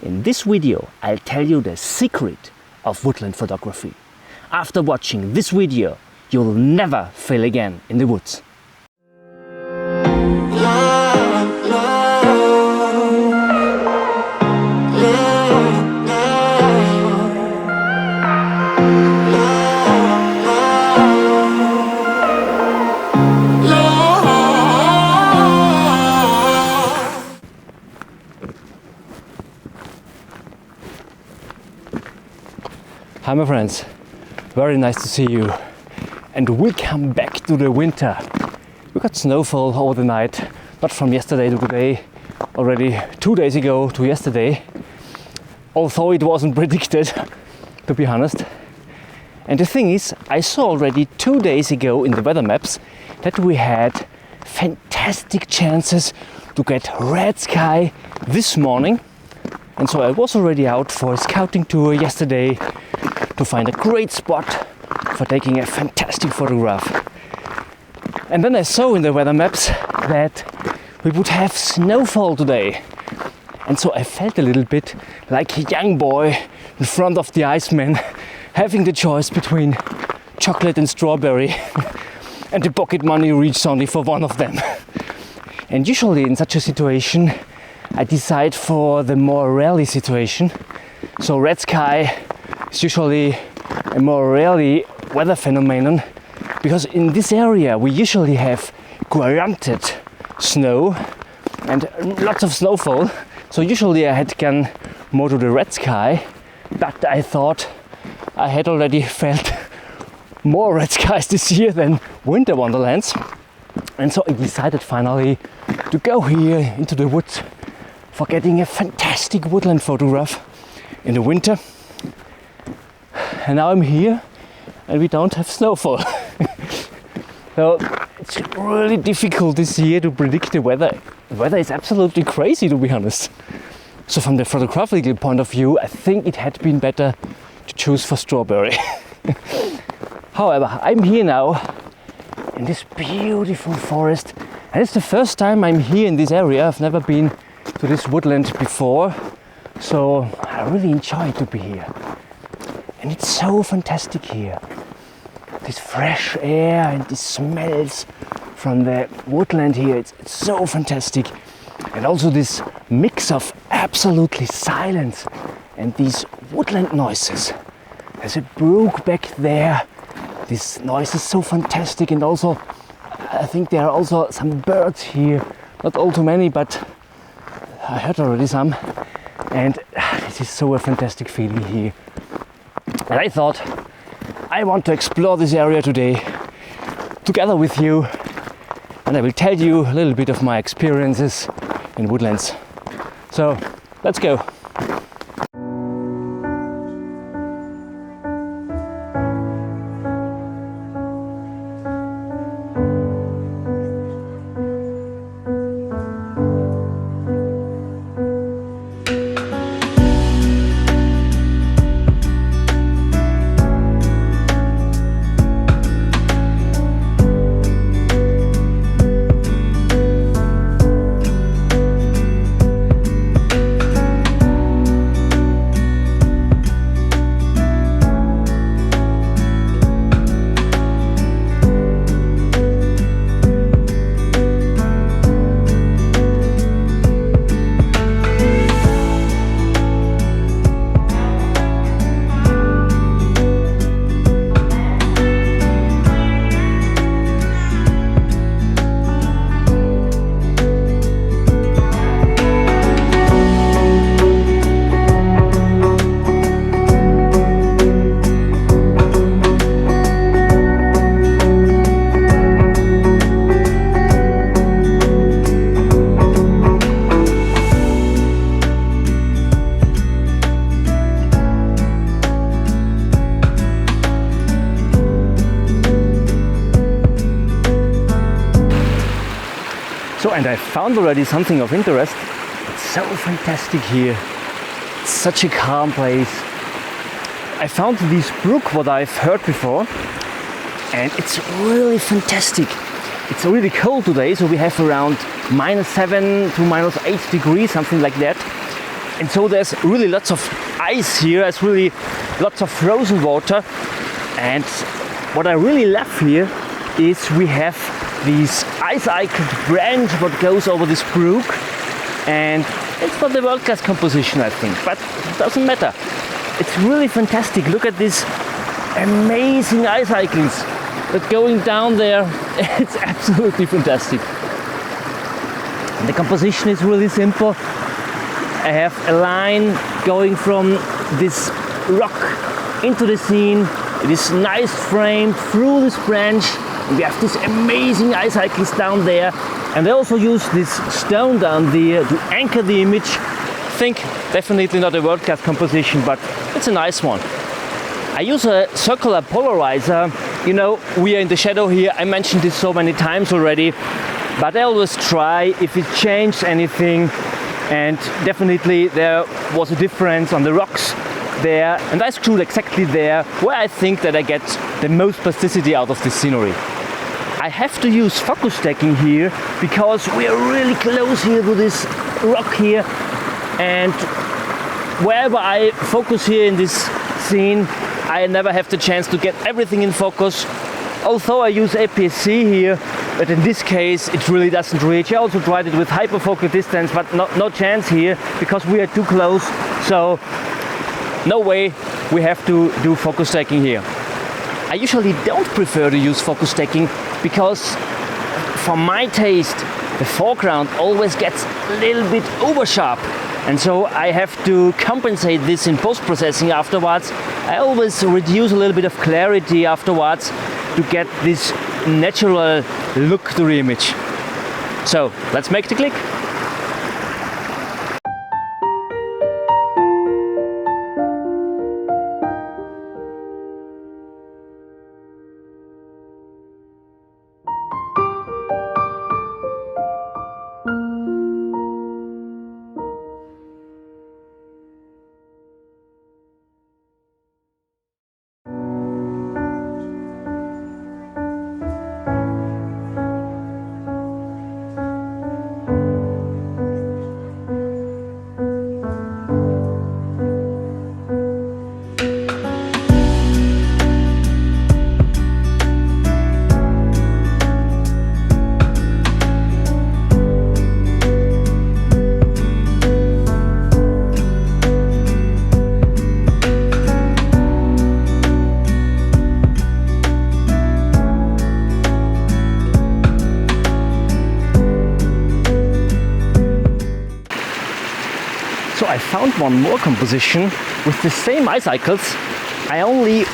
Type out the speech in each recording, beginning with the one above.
In this video, I'll tell you the secret of woodland photography. After watching this video, you'll never fail again in the woods. Hi my friends, very nice to see you, and we come back to the winter. We got snowfall over the night, not from yesterday to today, already 2 days ago to yesterday, although it wasn't predicted, to be honest. And the thing is, I saw already 2 days ago in the weather maps that we had fantastic chances to get red sky this morning, and so I was already out for a scouting tour yesterday to find a great spot for taking a fantastic photograph. And then I saw in the weather maps that we would have snowfall today. And so I felt a little bit like a young boy in front of the Iceman, having the choice between chocolate and strawberry, and the pocket money reached only for one of them. And usually in such a situation, I decide for the more rarely situation. So red sky is usually a more rarely weather phenomenon, because in this area we usually have granted snow and lots of snowfall. So usually I had gone more to the red sky, but I thought I had already felt more red skies this year than winter wonderlands, and so I decided finally to go here into the woods for getting a fantastic woodland photograph in the winter. And now I'm here and we don't have snowfall. So it's really difficult this year to predict the weather. The weather is absolutely crazy, to be honest. So from the photographical point of view, I think it had been better to choose for strawberry. However, I'm here now in this beautiful forest, and it's the first time I'm here in this area. I've never been to this woodland before, so I really enjoy to be here. And it's so fantastic here. This fresh air and the smells from the woodland here, it's so fantastic. And also this mix of absolutely silence and these woodland noises. There's a brook back there. This noise is so fantastic, and also I think there are also some birds here. Not all too many, but I heard already some. And this is so a fantastic feeling here. And I thought I want to explore this area today together with you, and I will tell you a little bit of my experiences in woodlands. So let's go. And I found already something of interest. It's so fantastic here. It's such a calm place. I found this brook, what I've heard before, and it's really fantastic. It's really cold today, so we have around -7 to -8 degrees, something like that. And so there's really lots of ice here, there's really lots of frozen water. And what I really love here is we have this ice-iced branch what goes over this brook. And it's not a world-class composition, I think, but it doesn't matter. It's really fantastic. Look at these amazing ice icons that going down there. It's absolutely fantastic. And the composition is really simple. I have a line going from this rock into the scene. It is nice framed through this branch. And we have these amazing ice icons down there. And I also use this stone down there to anchor the image. I think definitely not a world-class composition, but it's a nice one. I use a circular polarizer. You know, we are in the shadow here. I mentioned this so many times already, but I always try if it changed anything. And definitely there was a difference on the rocks there. And I screwed exactly there where I think that I get the most plasticity out of this scenery. I have to use focus stacking here because we are really close here to this rock here, and wherever I focus here in this scene I never have the chance to get everything in focus. Although I use APS-C here, but in this case it really doesn't reach. I also tried it with hyperfocal distance, but no chance here because we are too close, so no way we have to do focus stacking here. I usually don't prefer to use focus stacking because for my taste the foreground always gets a little bit over sharp, and so I have to compensate this in post-processing afterwards. I always reduce a little bit of clarity afterwards to get this natural look to the image. So let's make the click. So I found one more composition with the same ice cycles. I only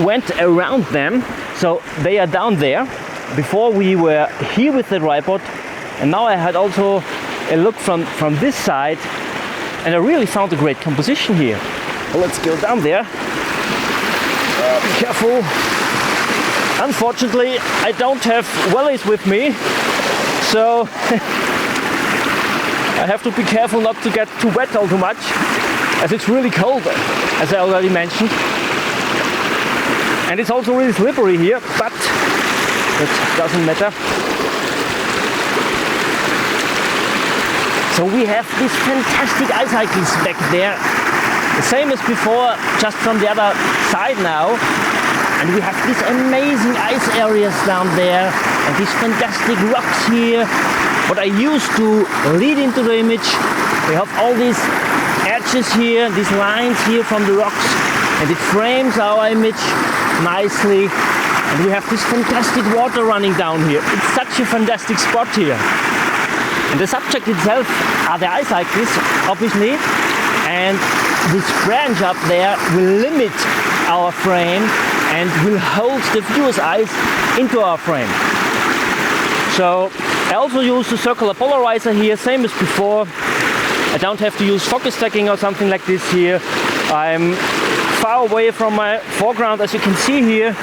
went around them, so they are down there. Before we were here with the tripod, and now I had also a look from this side, and I really found a great composition here. Well, let's go down there. Be careful. Unfortunately, I don't have wellies with me, so I have to be careful not to get too wet all too much, as it's really cold, as I already mentioned. And it's also really slippery here, but that doesn't matter. So we have these fantastic ice cycles back there, the same as before, just from the other side now. And we have these amazing ice areas down there, and these fantastic rocks here, what I use to lead into the image. We have all these edges here, these lines here from the rocks, and it frames our image nicely. And we have this fantastic water running down here. It's such a fantastic spot here. And the subject itself are the ice cycles, obviously, and this branch up there will limit our frame and will hold the viewer's eyes into our frame. So I also use the circular polarizer here, same as before. I don't have to use focus stacking or something like this here. I'm far away from my foreground, as you can see here.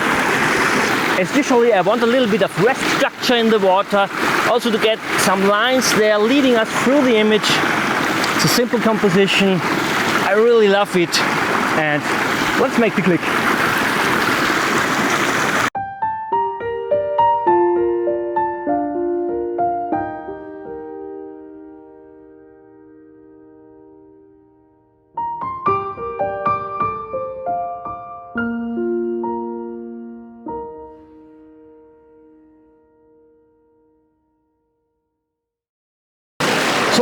Especially I want a little bit of rest structure in the water, also to get some lines there leading us through the image. It's a simple composition. I really love it. And let's make the click.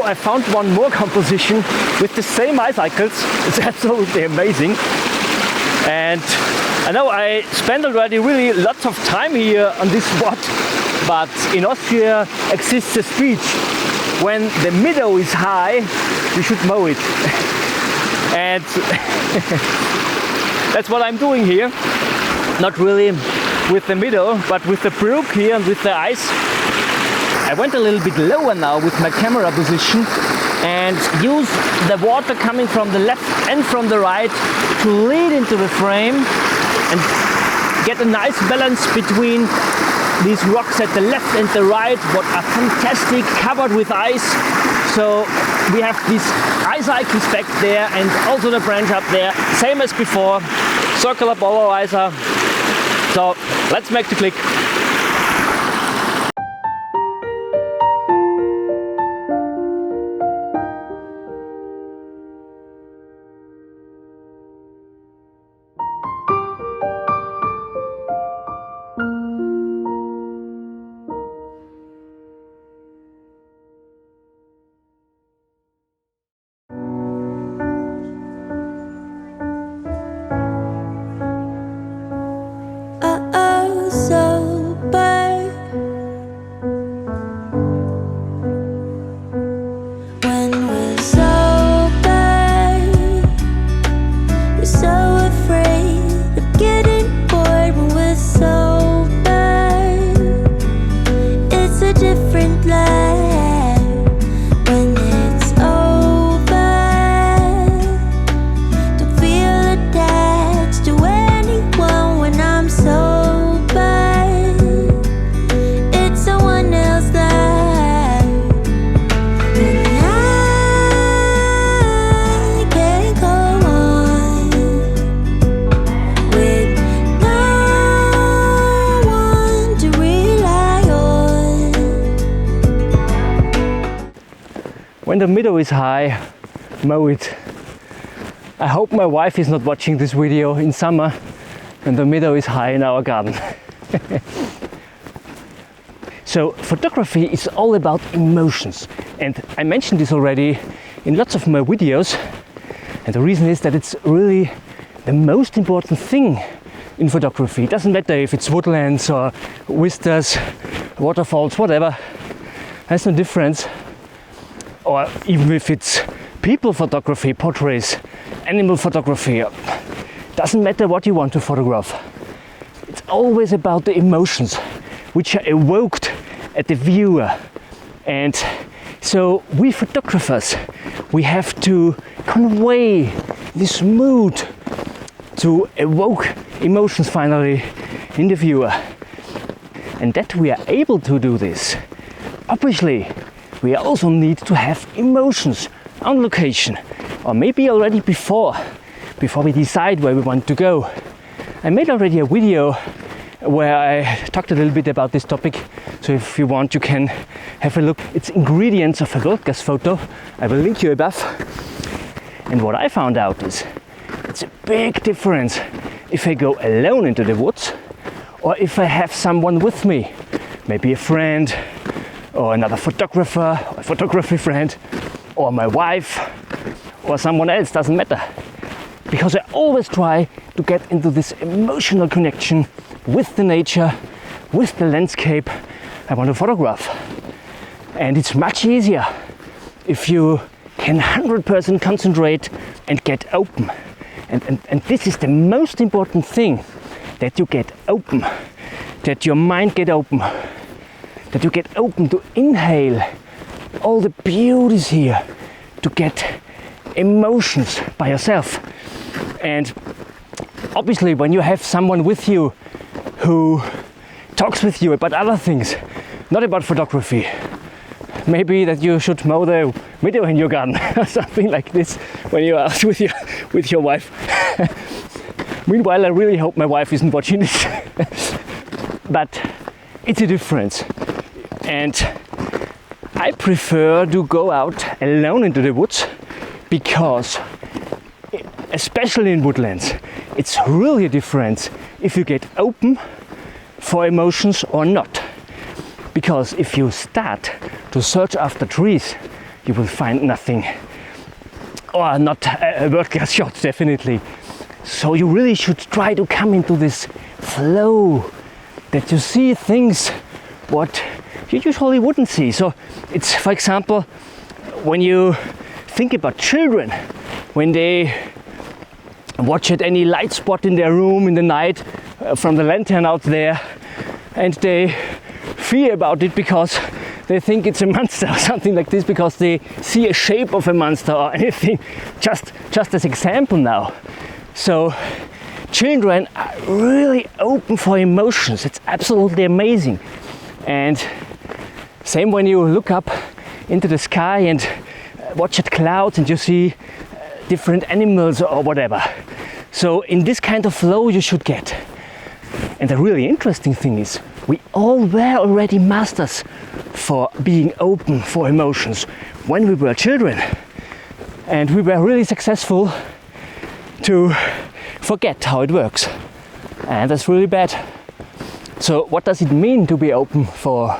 I found one more composition with the same bicycles. It's absolutely amazing. And I know I spent already really lots of time here on this spot, but in Austria exists a speech: when the meadow is high, you should mow it. And that's what I'm doing here. Not really with the meadow, but with the brook here and with the ice. I went a little bit lower now with my camera position and use the water coming from the left and from the right to lead into the frame and get a nice balance between these rocks at the left and the right, what are fantastic, covered with ice. So we have these ice cycles back there and also the branch up there, same as before, circular polarizer. So let's make the click. When the meadow is high, mow it. I hope my wife is not watching this video in summer when the meadow is high in our garden. So photography is all about emotions, and I mentioned this already in lots of my videos, and the reason is that it's really the most important thing in photography. It doesn't matter if it's woodlands or vistas, waterfalls, whatever, there's no difference. Or even if it's people photography, portraits, animal photography, doesn't matter what you want to photograph. It's always about the emotions which are evoked at the viewer. And so we photographers, we have to convey this mood to evoke emotions finally in the viewer. And that we are able to do this, obviously, we also need to have emotions on location, or maybe already before we decide where we want to go. I made already a video where I talked a little bit about this topic, so if you want you can have a look. It's ingredients of a world class photo. I will link you above. And what I found out is it's a big difference if I go alone into the woods or if I have someone with me, maybe a friend or another photographer, or a photography friend, or my wife, or someone else, doesn't matter. Because I always try to get into this emotional connection with the nature, with the landscape I want to photograph. And it's much easier if you can 100% concentrate and get open. And this is the most important thing, that you get open, that your mind get open, that you get open to inhale all the beauties here, to get emotions by yourself. And obviously when you have someone with you who talks with you about other things, not about photography, maybe that you should mow the meadow in your garden or something like this when you're out with your wife. Meanwhile, I really hope my wife isn't watching this. But it's a difference. And I prefer to go out alone into the woods because, especially in woodlands, it's really a difference if you get open for emotions or not. Because if you start to search after trees, you will find nothing, or not world-class shots, definitely. So you really should try to come into this flow, that you see things what you usually wouldn't see. So it's, for example, when you think about children, when they watch at any light spot in their room in the night from the lantern out there, and they fear about it because they think it's a monster or something like this, because they see a shape of a monster or anything, just as example now. So children are really open for emotions. It's absolutely amazing. And same when you look up into the sky and watch at clouds and you see different animals or whatever. So in this kind of flow you should get. And the really interesting thing is, we all were already masters for being open for emotions when we were children. And we were really successful to forget how it works. And that's really bad. So what does it mean to be open for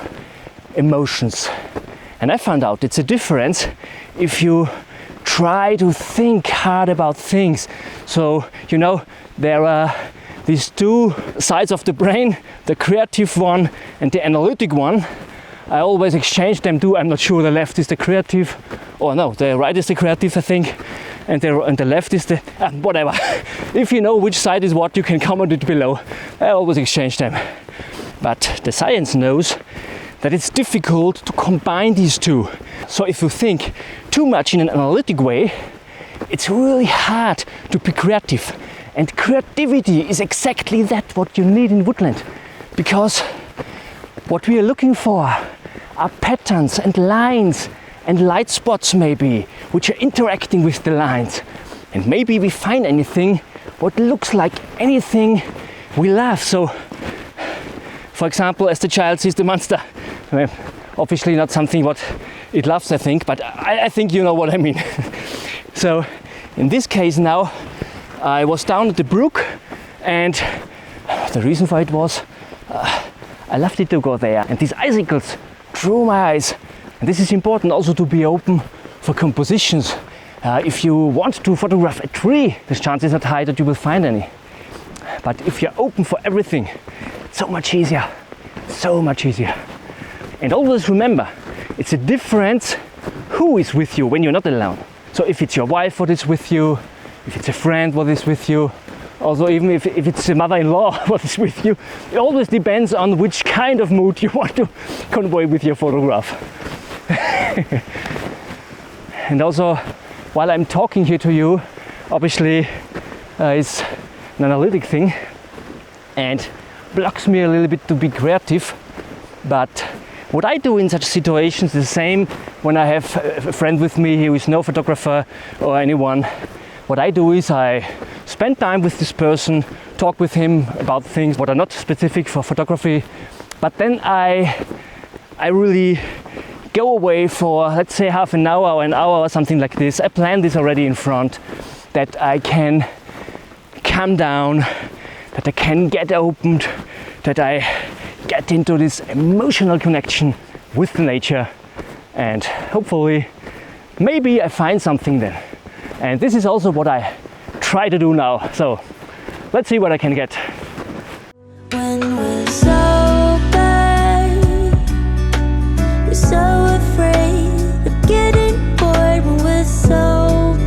emotions? And I found out it's a difference if you try to think hard about things. So, you know, there are these two sides of the brain, the creative one and the analytic one. I always exchange them too. I'm not sure the left is the creative, or no, the right is the creative, I think, and the left is the whatever. If you know which side is what, you can comment it below. I always exchange them. But the science knows that it's difficult to combine these two. So if you think too much in an analytic way, it's really hard to be creative. And creativity is exactly that what you need in Woodland. Because what we are looking for are patterns and lines and light spots maybe, which are interacting with the lines. And maybe we find anything what looks like anything we love. So, for example, as the child sees the monster, obviously not something what it loves, I think, but I think you know what I mean. So in this case now, I was down at the brook, and the reason for it was I loved it to go there, and these icicles drew my eyes. And this is important also, to be open for compositions. If you want to photograph a tree, the chances are high that you will find any. But if you're open for everything, it's so much easier, so much easier. And always remember, it's a difference who is with you when you're not alone. So if it's your wife what is with you, if it's a friend what is with you, also even if it's a mother-in-law what is with you, it always depends on which kind of mood you want to convey with your photograph. And also, while I'm talking here to you, obviously it's an analytic thing and blocks me a little bit to be creative. But what I do in such situations is the same when I have a friend with me who is no photographer or anyone. What I do is I spend time with this person, talk with him about things what are not specific for photography, but then I really go away for, let's say, half an hour or an hour or something like this. I plan this already in front, that I can calm down, that I can get opened, that I get into this emotional connection with the nature, and hopefully maybe I find something then. And this is also what I try to do now. So let's see what I can get. When we're sober, we're so afraid of getting bored. When we're sober,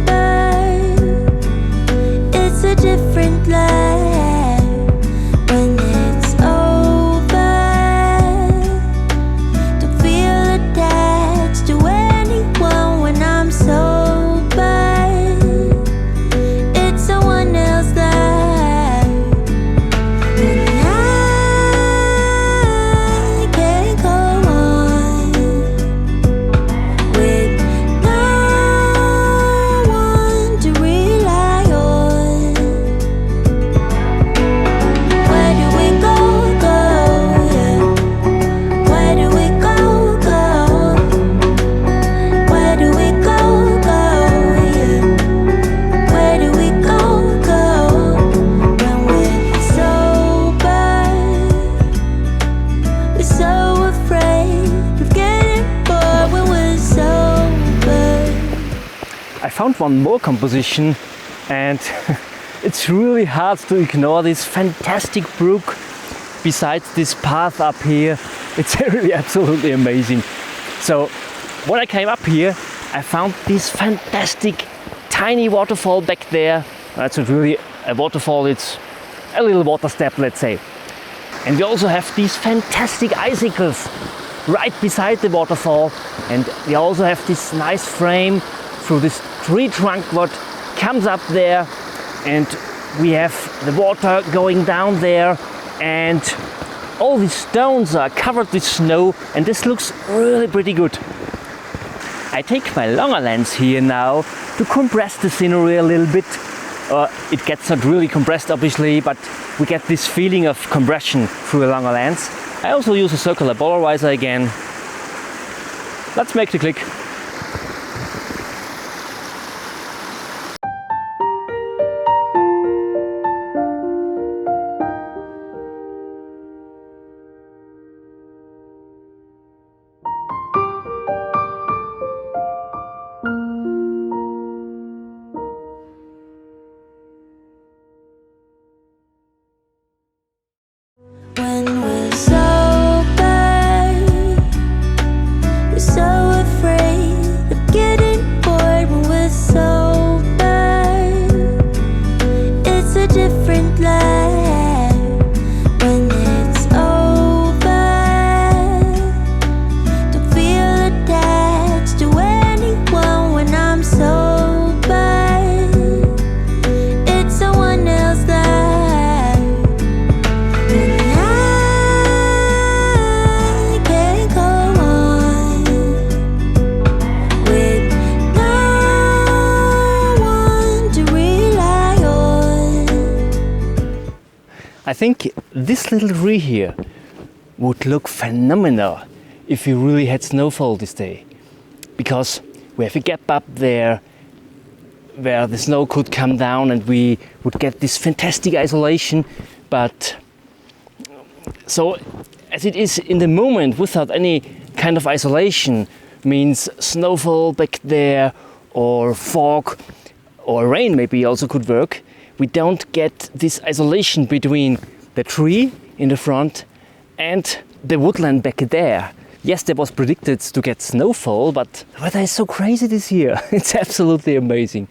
it's a different life. When it's over, don't feel attached to anyone. When I'm sober, it's someone else's life. found one more composition, and it's really hard to ignore this fantastic brook beside this path up here. It's really absolutely amazing. So when I came up here, I found this fantastic tiny waterfall back there. That's not really a waterfall, it's a little water step, let's say. And we also have these fantastic icicles right beside the waterfall, and we also have this nice frame through this tree trunk what comes up there, and we have the water going down there, and all these stones are covered with snow, and this looks really pretty good. I take my longer lens here now to compress the scenery a little bit. It gets not really compressed obviously, but we get this feeling of compression through a longer lens. I also use a circular polarizer again. Let's make the click. When we're sober, we're so afraid of getting bored when we're sober. It's a different life when it's over. Don't feel attached to anyone when I'm sober. It's someone else's life. I think this little tree here would look phenomenal if we really had snowfall this day, because we have a gap up there where the snow could come down and we would get this fantastic isolation. But so as it is in the moment without any kind of isolation, means snowfall back there or fog or rain maybe also could work. We don't get this isolation between the tree in the front and the woodland back there. Yes, there was predicted to get snowfall, but the weather is so crazy this year. It's absolutely amazing.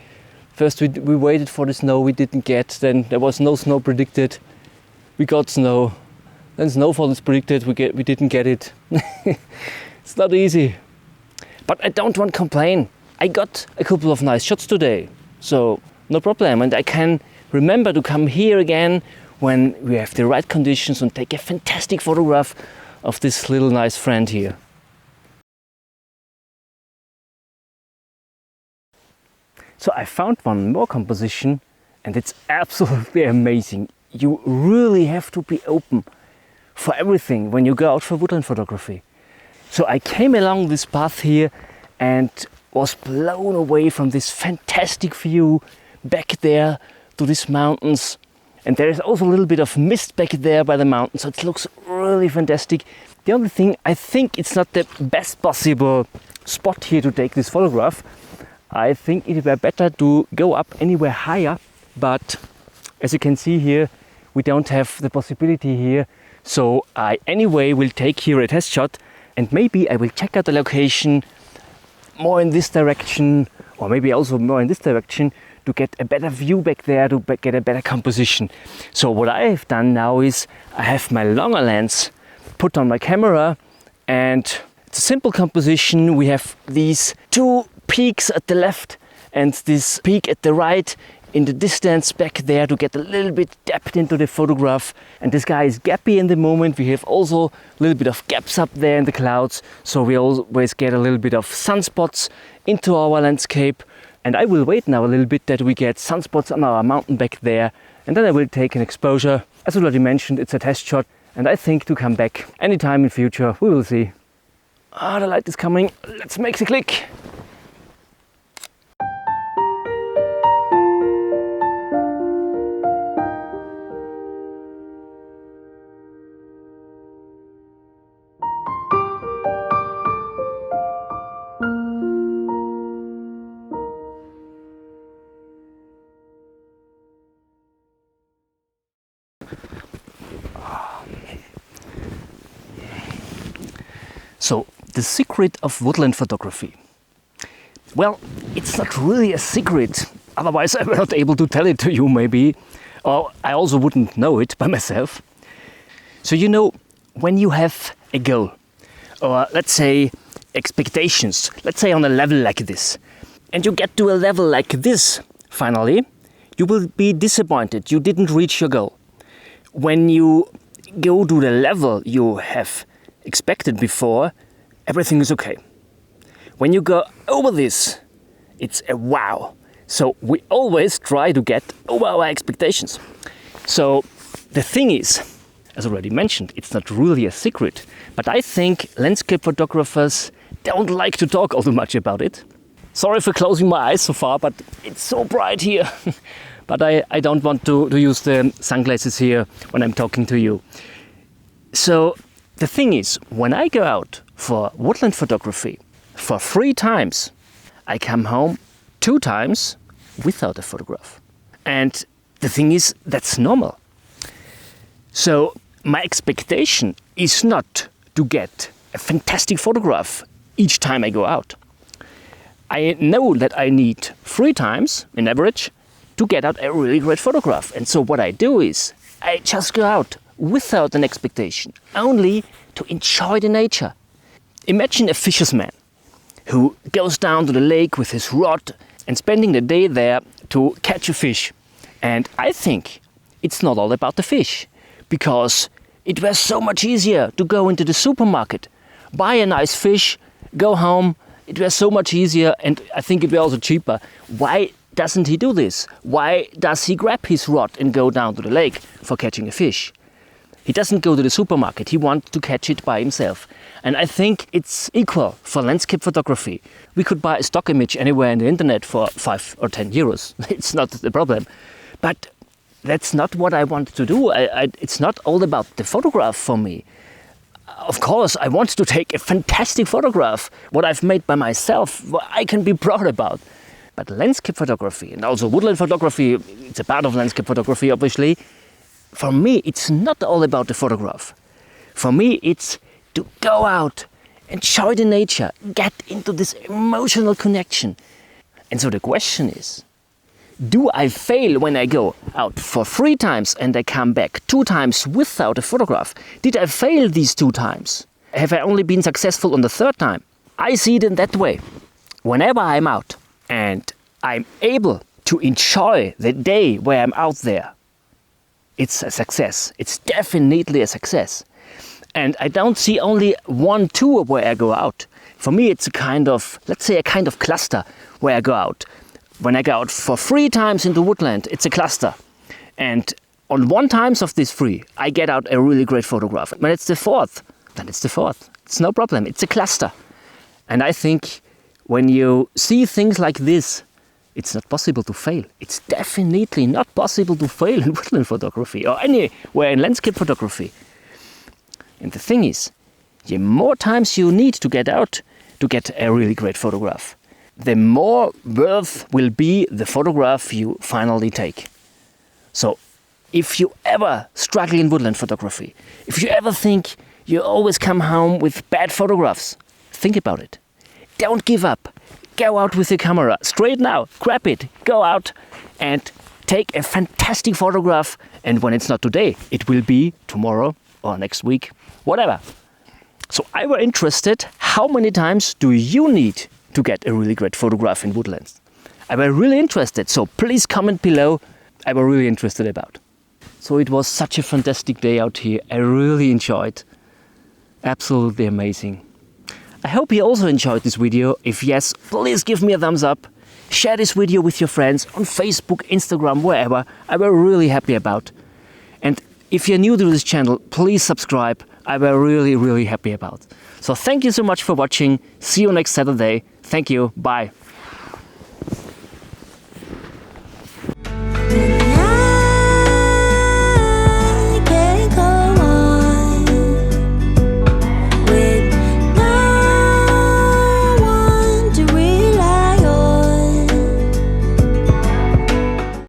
First we waited for the snow we didn't get, then there was no snow predicted. We got snow, then snowfall is predicted, we didn't get it. It's not easy. But I don't want to complain. I got a couple of nice shots today, so no problem. And I can remember to come here again when we have the right conditions and take a fantastic photograph of this little nice friend here. So I found one more composition, and it's absolutely amazing. You really have to be open for everything when you go out for woodland photography. So I came along this path here and was blown away from this fantastic view back there to these mountains, and there is also a little bit of mist back there by the mountain, so it looks really fantastic. The only thing, I think it's not the best possible spot here to take this photograph. I think it were better to go up anywhere higher, but as you can see here, we don't have the possibility here, so I anyway will take here a test shot, and maybe I will check out the location more in this direction, or maybe also more in this direction, to get a better view back there, to get a better composition. So what I have done now is I have my longer lens put on my camera, and it's a simple composition. We have these two peaks at the left and this peak at the right in the distance back there to get a little bit depth into the photograph. And the sky is gappy in the moment. We have also a little bit of gaps up there in the clouds, so we always get a little bit of sunspots into our landscape. And I will wait now a little bit that we get sunspots on our mountain back there, and then I will take an exposure. As already mentioned, it's a test shot, and I think to come back anytime in future. We will see. Ah, the light is coming. Let's make the click. So, the secret of woodland photography. Well, it's not really a secret, otherwise I were not able to tell it to you maybe, or I also wouldn't know it by myself. So you know, when you have a goal, or let's say expectations, let's say on a level like this, and you get to a level like this finally, you will be disappointed, you didn't reach your goal. When you go to the level you have expected before, everything is okay. When you go over this, it's a wow. So we always try to get over our expectations. So the thing is, as already mentioned, it's not really a secret, but I think landscape photographers don't like to talk all too much about it. Sorry for closing my eyes so far, but it's so bright here. But I don't want to use the sunglasses here when I'm talking to you. So the thing is, when I go out for woodland photography for 3 times, I come home 2 times without a photograph. And the thing is, that's normal. So my expectation is not to get a fantastic photograph each time I go out. I know that I need 3 times, in average, to get out a really great photograph. And so what I do is, I just go out without an expectation, only to enjoy the nature. Imagine a fisherman who goes down to the lake with his rod and spending the day there to catch a fish. And I think it's not all about the fish, because it was so much easier to go into the supermarket, buy a nice fish, go home. It was so much easier, and I think it was also cheaper. Why doesn't he do this? Why does he grab his rod and go down to the lake for catching a fish? He doesn't go to the supermarket, he wants to catch it by himself. And I think it's equal for landscape photography. We could buy a stock image anywhere on the internet for 5 or 10 euros. It's not the problem. But that's not what I want to do. It's not all about the photograph for me. Of course, I want to take a fantastic photograph, what I've made by myself, what I can be proud about. But landscape photography, and also woodland photography, it's a part of landscape photography, obviously. For me, it's not all about the photograph. For me, it's to go out, enjoy the nature, get into this emotional connection. And so the question is, do I fail when I go out for 3 times and I come back 2 times without a photograph? Did I fail these 2 times? Have I only been successful on the 3rd time? I see it in that way. Whenever I'm out and I'm able to enjoy the day where I'm out there, it's a success. It's definitely a success. And I don't see only one tour where I go out. For me, it's a kind of, let's say, a kind of cluster where I go out. When I go out for 3 times into woodland, it's a cluster. And on 1 times of these 3, I get out a really great photograph. When it's the 4th, then it's the 4th. It's no problem. It's a cluster. And I think when you see things like this, it's not possible to fail. It's definitely not possible to fail in woodland photography or anywhere in landscape photography. And the thing is, the more times you need to get out to get a really great photograph, the more worth will be the photograph you finally take. So, if you ever struggle in woodland photography, if you ever think you always come home with bad photographs, think about it. Don't give up. Go out with your camera straight now, grab it, go out and take a fantastic photograph. And when it's not today, it will be tomorrow or next week, whatever. So I were interested, how many times do you need to get a really great photograph in woodlands? I were really interested, so please comment below. I were really interested about. So it was such a fantastic day out here. I really enjoyed. Absolutely amazing. I hope you also enjoyed this video. If yes, please give me a thumbs up. Share this video with your friends on Facebook, Instagram, wherever. I were really happy about. And if you're new to this channel, please subscribe. I were really happy about. So thank you so much for watching. See you next Saturday. Thank you. Bye.